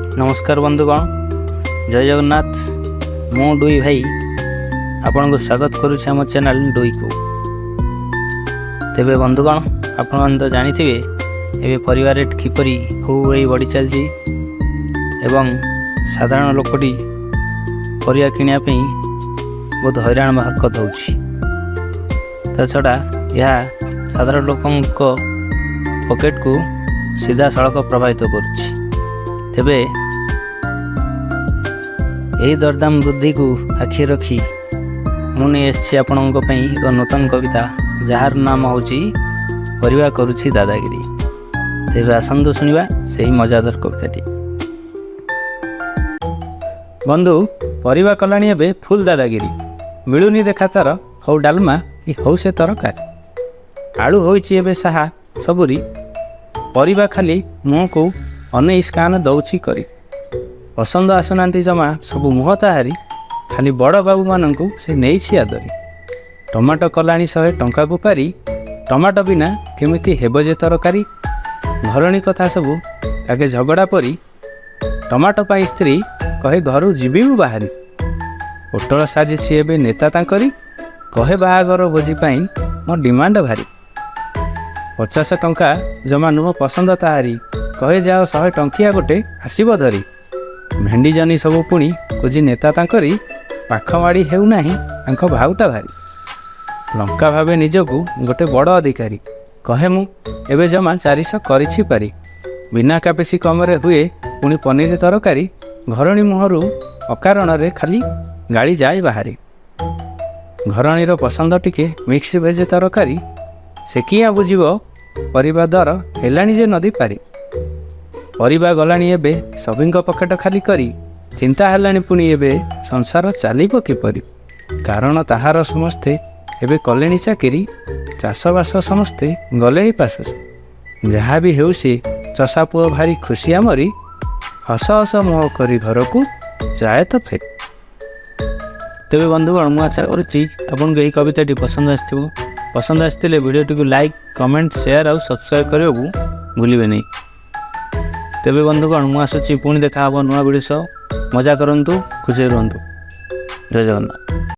नमस्कार बंधुगण, जय जगन्नाथ। मु डुई भाई आपन को स्वागत करुच्छे आम चैनल डुई को। तेबे बंधुगण, आपण तो जानी ए परिवार रेट किपरि हु बढ़ी चलती एवं साधारण लोकटी परिया किनिया बहुत हैरान हरकत हो छड़ा यह साधारण लोकों पॉकेट को सीधा सड़क प्रभावित करुच्ची। तेबे यही दरदाम वृद्धि को आखि रखी मुझे एसछि आपणों एक नूतन कविता जार नाम होची परिवा करुछि दादागिरी। तेबे आसंतु सुनिबा सही मजादार कविताटी। बंधु, परिवा कलानी एबे फुल दादागिरी, मिलुनी देखा तार हौ डालमा कि हौ से तरकारी। आलू होइछि एबे साहा सबुरी, परिवा खाली मुँह को अने स्कान दौची करी। पसंद आसुना जमा सबू मुह ताहारी, खाली बड़ बाबू मानू से नहीं आदरी। टमाटो कलानी 100 टंका को पारी, टमाटो बिना केमिति हेब जे तरकारी। घरणी कथा सबू आगे झगड़ा परी, टमाटो पाई स्त्री कहे घर जीवी मु बाहरी। पोटल साजिछि एबे नेता तांकरी, कहे बाहागर भोजी पाई मो डिमांड भारी। 50 टंका जमा नुह पसंद ताहारी, कहे जाओ 100 टंकिया गोटे आसब धरी। भेंडी जनी सबू पुणी खोजी नेता तांकरी, पाखमाड़ी हेउना भाउटा भारी। लंका भावे निजकू गोटे बड़ अधिकारी, कहे मु एबे जमा 400 करिछि पारी। बिना कापेसी कमरे हुए पुणी पनीर तरकारी, घरणी मुहरु अकारण रे खाली गाड़ी जाए बाहरी। घरणीर पसंद टिके मिक्स भेज तरकारी, से किया बुझिब परिवा दर हेलाणी जे नदी पारी। परिवा गलाणी एबे सभिंक पकेट खाली करी, चिंता हेलाणी पुणी एबे संसार चलिब किपरि। कारण ताहार समस्ते एबे कलेणी चाकिरी, चाषबास समस्ते गले पास। जहाँ भी हेउसी चषा पुओ भारी खुशी आमरी, हस हस मुह करी घर को जाए तो फेर। तेबे बंधुगण, मु आशा करुच्ची आपन को यही कविताटी पसंद आसते वीडियोटी को लाइक, कमेंट, शेयर और सब्सक्राइब करने को भूलिए नहीं। तेबे बंधुगण, मु आसुची पुणी देखा नुआ वीडियो सह। मजा करंतु, खुशी रुहंतु। जय जगन्नाथ।